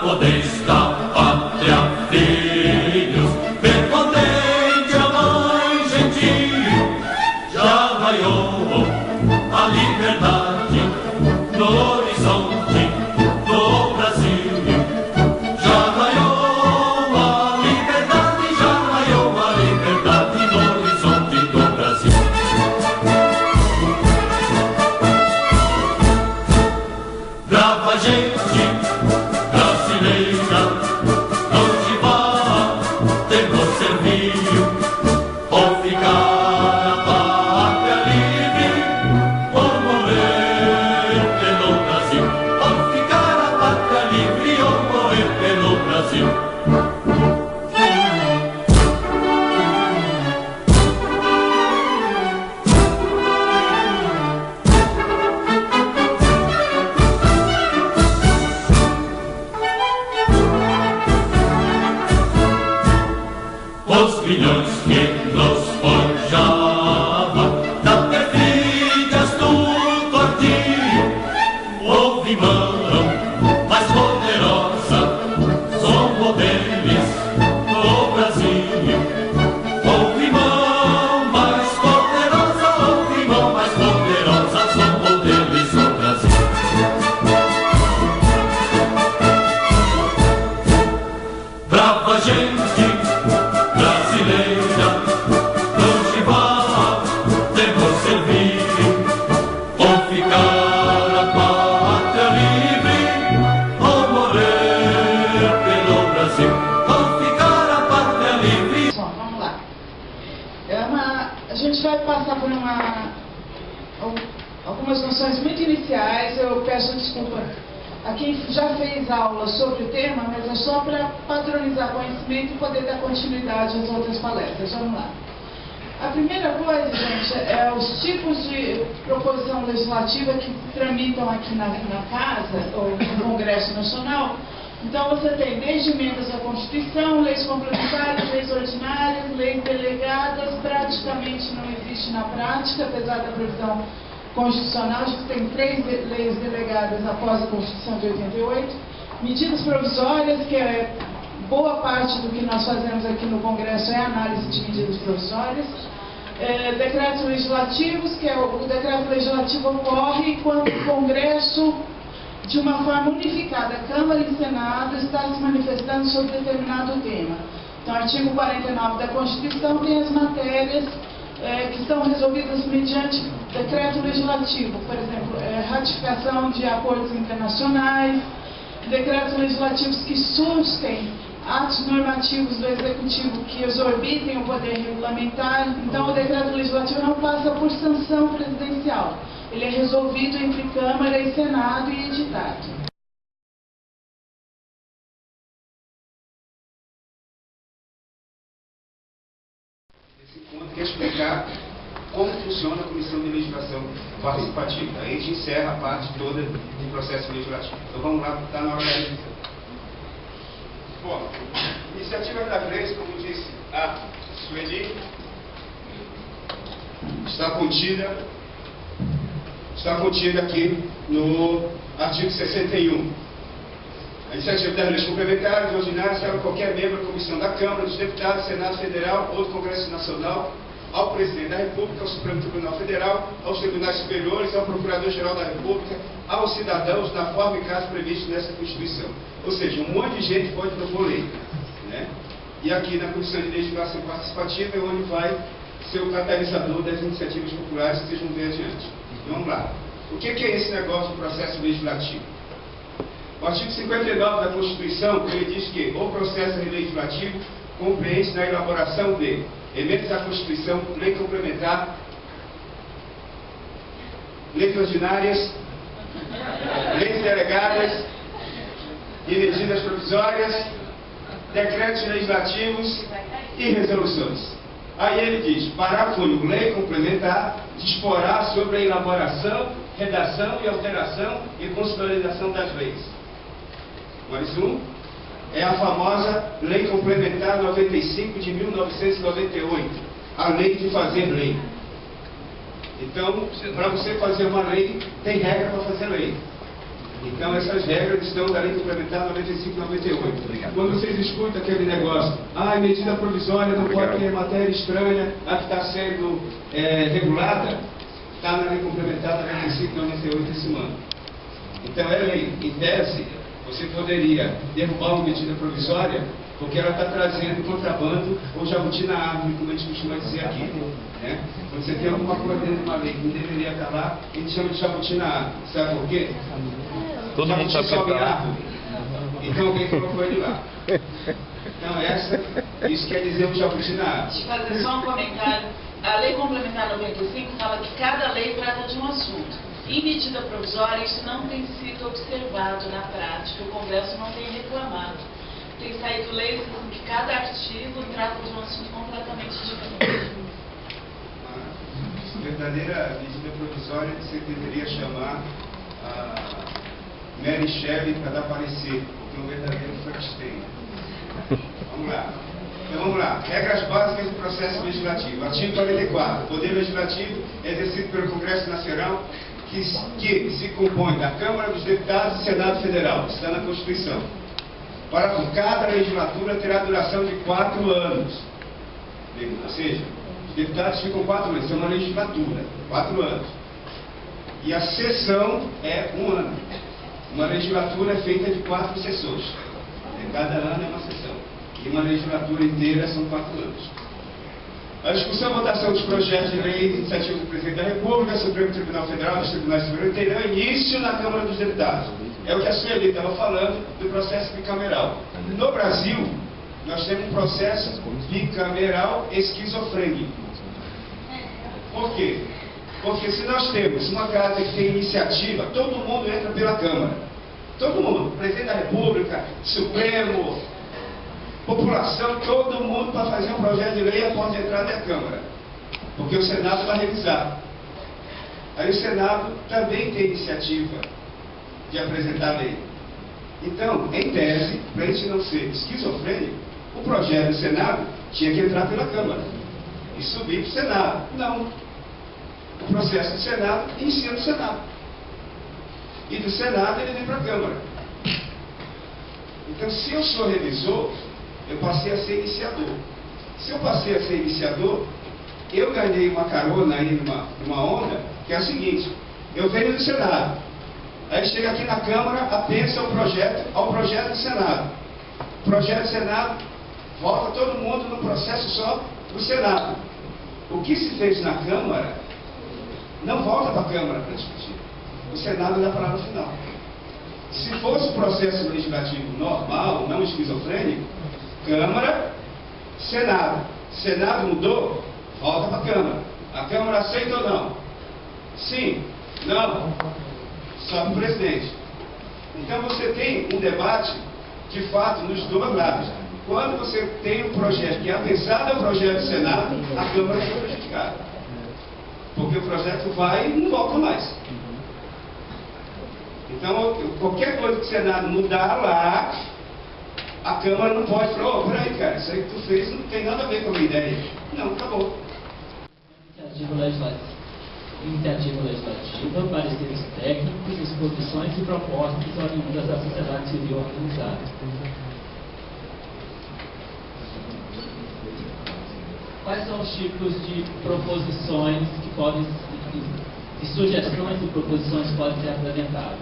podeis da pátria, filhos, ver contente a mãe gentil. Já raiou a liberdade no horizonte do Brasil. Já raiou a liberdade no horizonte do Brasil. Brava gente brasileira, onde vá, temor serviu, ou ficar a pátria livre, ou morrer pelo Brasil. Ou ficar a pátria livre, ou morrer pelo Brasil. Os milhões que nos forjava das perfídias do cortinho, houve mão mais poderosa, somos deles no Brasil. Houve mão mais poderosa, somos deles no Brasil. Brava gente brasileira, longe vá, temor servil, ou ficar a pátria livre, ou morrer pelo Brasil. Ou ficar a pátria livre. Bom, vamos lá. A gente vai passar por algumas noções muito iniciais. Eu peço desculpa a quem já fez aula sobre o tema, mas é só para padronizar conhecimento e poder dar continuidade às outras palestras. Vamos lá. A primeira coisa, gente, é os tipos de proposição legislativa que tramitam aqui na Casa, ou no Congresso Nacional. Então, você tem desde emendas à Constituição, leis complementares, leis ordinárias, leis delegadas. Praticamente não existe na prática, apesar da previsão constitucional, a gente tem 3 leis delegadas após a Constituição de 88, medidas provisórias, que é boa parte do que nós fazemos aqui no Congresso é análise de medidas provisórias, decretos legislativos, que é o decreto legislativo ocorre quando o Congresso, de uma forma unificada, Câmara e Senado, está se manifestando sobre determinado tema. Então, o artigo 49 da Constituição tem as matérias que são resolvidas mediante decreto legislativo, por exemplo, ratificação de acordos internacionais, decretos legislativos que sustem atos normativos do Executivo que exorbitem o poder regulamentar. Então, o decreto legislativo não passa por sanção presidencial, ele é resolvido entre Câmara e Senado e editado. Quer explicar como funciona a Comissão de Legislação Participativa. Aí a gente encerra a parte toda do processo legislativo. Então vamos lá, está na hora da eleição. Bom, iniciativas das leis, como disse a Sueli, está contida aqui no artigo 61. A iniciativa das leis complementares e ordinárias cabe a qualquer membro da Comissão da Câmara, dos Deputados, Senado Federal ou do Congresso Nacional, ao Presidente da República, ao Supremo Tribunal Federal, aos Tribunais Superiores, ao Procurador-Geral da República, aos cidadãos, na forma e caso previsto nessa Constituição. Ou seja, um monte de gente pode propor lei, né? E aqui na Comissão de Legislação Participativa é onde vai ser o catalisador das iniciativas populares que vocês vão ver adiante. Então, vamos lá. O que é esse negócio do processo legislativo? O artigo 59 da Constituição, ele diz que o processo legislativo compreende na elaboração de emendas à Constituição, lei complementar, leis ordinárias, leis delegadas e medidas provisórias, decretos legislativos e resoluções. Aí ele diz, parágrafo único, lei complementar disporá sobre a elaboração, redação e alteração e constitucionalização das leis. Mais um, é a famosa Lei Complementar 95 de 1998, a lei de fazer lei. Então, para você fazer uma lei, tem regra para fazer lei. Então, essas regras estão da Lei Complementar 95 e 98. Quando vocês escutam aquele negócio, medida provisória não pode ter matéria estranha a que está sendo regulada, está na Lei Complementar 95 e 98 esse ano. Então, é lei. Em tese, você poderia derrubar uma medida provisória porque ela está trazendo contrabando ou jabuti na árvore, como a gente costuma dizer aqui. Né? Quando você tem alguma coisa dentro de uma lei que não deveria estar lá, a gente chama de jabuti na árvore. Sabe por quê? Todo mundo sabe sobe que a árvore. Então alguém colocou ele lá. Então isso quer dizer o jabuti na árvore. Deixa eu fazer só um comentário. A Lei Complementar 95 fala que cada lei trata de um assunto. Em medida provisória, isso não tem sido observado na prática. O Congresso não tem reclamado. Tem saído leis em que cada artigo trata de um assunto completamente diferente. A verdadeira medida provisória você deveria chamar a Mary Shelley para dar parecer, porque é um verdadeiro Frankenstein. Vamos lá. Então vamos lá. Regras básicas do processo legislativo. Artigo 44. O Poder Legislativo é exercido pelo Congresso Nacional, que se compõe da Câmara dos Deputados e Senado Federal. Está na Constituição. Parágrafo: cada legislatura terá duração de 4 anos. Ou seja, os deputados ficam 4 anos. Isso é uma legislatura. 4 anos. E a sessão é 1 ano. Uma legislatura é feita de 4 sessões. Cada ano é uma sessão. E uma legislatura inteira são 4 anos. A discussão e votação dos projetos de lei de iniciativa do Presidente da República, Supremo Tribunal Federal e dos Tribunais Superiores terão início na Câmara dos Deputados. É o que a Sueli estava falando do processo bicameral. No Brasil, nós temos um processo bicameral esquizofrênico. Por quê? Porque se nós temos uma casa que tem iniciativa, todo mundo entra pela Câmara. Todo mundo, Presidente da República, Supremo, população, todo mundo para fazer um projeto de lei após a entrada da Câmara. Porque o Senado vai revisar. Aí o Senado também tem iniciativa de apresentar a lei. Então, em tese, para a gente não ser esquizofrênico, o projeto do Senado tinha que entrar pela Câmara e subir para o Senado. Não. O processo do Senado inicia no Senado. E do Senado ele vem para a Câmara. Então, se eu sou revisor, eu passei a ser iniciador. Se eu passei a ser iniciador, eu ganhei uma carona aí numa onda, que é a seguinte: eu venho do Senado, aí chega aqui na Câmara, apensa ao projeto do Senado. O projeto do Senado, volta todo mundo no processo só do Senado. O que se fez na Câmara, não volta para a Câmara para discutir. O Senado dá a palavra final. Se fosse o processo legislativo normal, não esquizofrênico, Câmara, Senado. Senado mudou, volta para a Câmara. A Câmara aceita ou não? Sim, não. Só para o presidente. Então você tem um debate, de fato, nos dois lados. Quando você tem um projeto que é apensado ao projeto do Senado, a Câmara fica prejudicada. Porque o projeto vai e não volta mais. Então, qualquer coisa que o Senado mudar lá, a Câmara não pode falar: peraí, cara, isso aí que tu fez não tem nada a ver com a minha ideia. Não, acabou. Iniciativa legislativa, pareceres técnicos, exposições e propostas oriundas da sociedade civil organizada. Quais são os tipos de proposições que podem, de sugestões e proposições que podem ser apresentadas?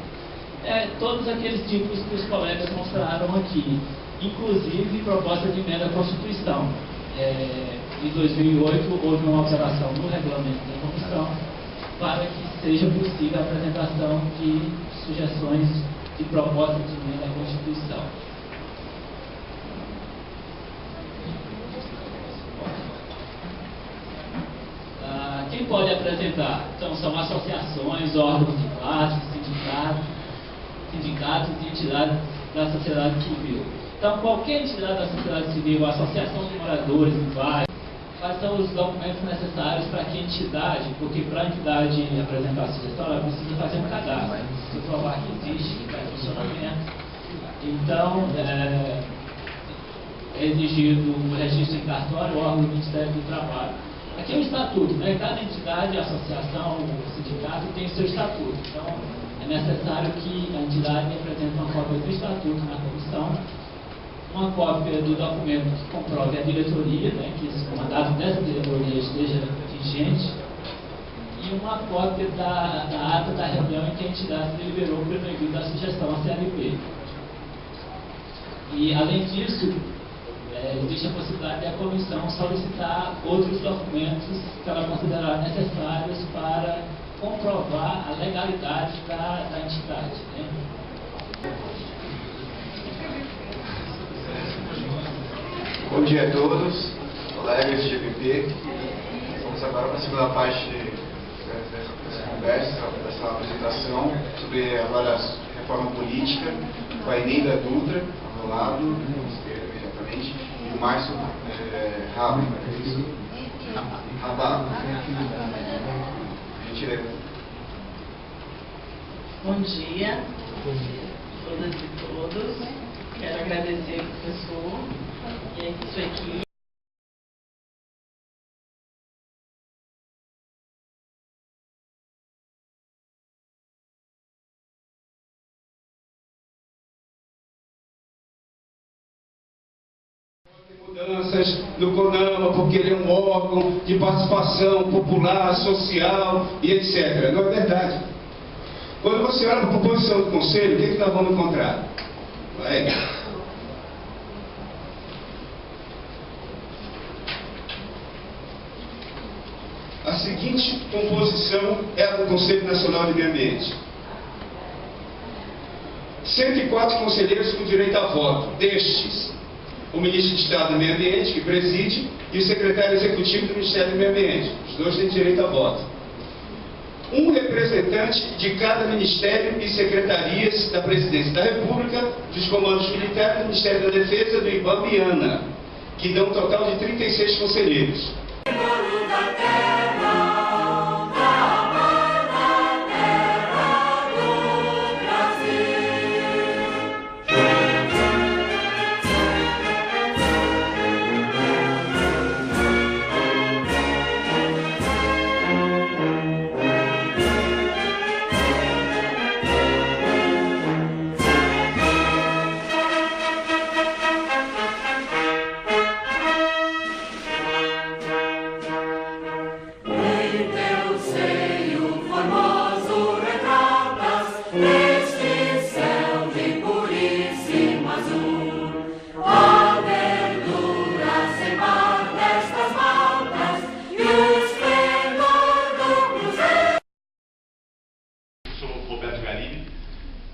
Todos aqueles tipos que os colegas mostraram aqui, inclusive proposta de emenda à Constituição. Em 2008 houve uma alteração no regulamento da comissão para que seja possível a apresentação de sugestões de proposta de emenda à Constituição. Quem pode apresentar? Então, são associações, órgãos de classe, sindicatos e entidades da sociedade civil. Então, qualquer entidade da sociedade civil, associação de moradores de bairro, quais são os documentos necessários para que a entidade, porque para a entidade apresentar a sugestão, ela precisa fazer um cadastro, precisa provar que existe, que faz funcionamento. Então, é exigido o registro em cartório, o órgão do Ministério do Trabalho. Aqui é o estatuto, né? Cada entidade, associação, sindicato tem seu estatuto. Então, é necessário que a entidade apresente uma cópia do estatuto na comissão, uma cópia do documento que comprove a diretoria, né, que esse comandado dessa diretoria esteja vigente, e uma cópia da ata da reunião em que a entidade deliberou o primeiro envio da sugestão à CLP. E, além disso, existe a possibilidade de a comissão solicitar outros documentos que ela considerar necessários para comprovar a legalidade da entidade. Né? Bom dia a todos, colegas de GPP. Vamos agora para a segunda parte dessa conversa, dessa apresentação sobre agora a reforma política, com a Eneida Dutra, ao meu lado, exatamente, e o Márcio Rabin. Bom dia, todas e todos. Quero agradecer ao professor e a sua equipe. Mudanças no CONAMA, porque ele é um órgão de participação popular, social e etc. Não é verdade. Quando você olha para a composição do Conselho, o que nós vamos encontrar? A seguinte composição é a do Conselho Nacional de Meio Ambiente. 104 conselheiros com direito a voto. Destes, o Ministro de Estado do Meio Ambiente, que preside, e o Secretário Executivo do Ministério do Meio Ambiente. Os dois têm direito a voto. Um representante de cada Ministério e Secretarias da Presidência da República, dos Comandos Militares, do Ministério da Defesa, do IBAMA e ANA, que dão um total de 36 conselheiros.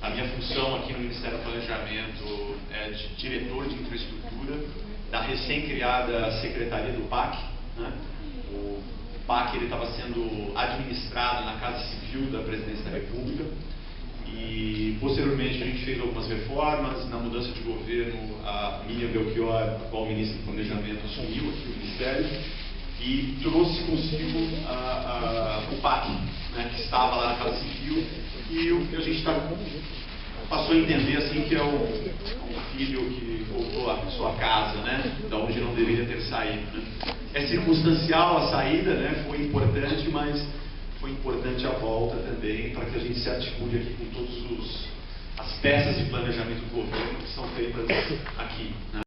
A minha função aqui no Ministério do Planejamento é de diretor de infraestrutura da recém-criada Secretaria do PAC. Né? O PAC estava sendo administrado na Casa Civil da Presidência da República e, posteriormente, a gente fez algumas reformas. Na mudança de governo, a Miriam Belchior, atual ministra do Planejamento, assumiu aqui o Ministério e trouxe consigo o PAC, né, que estava lá na Casa Civil, e o que a gente passou a entender assim, que é um filho que voltou à sua casa, né, da onde não deveria ter saído. Né. É circunstancial a saída, né, foi importante, mas foi importante a volta também, para que a gente se articule aqui com todas as peças de planejamento do governo que são feitas aqui. Né.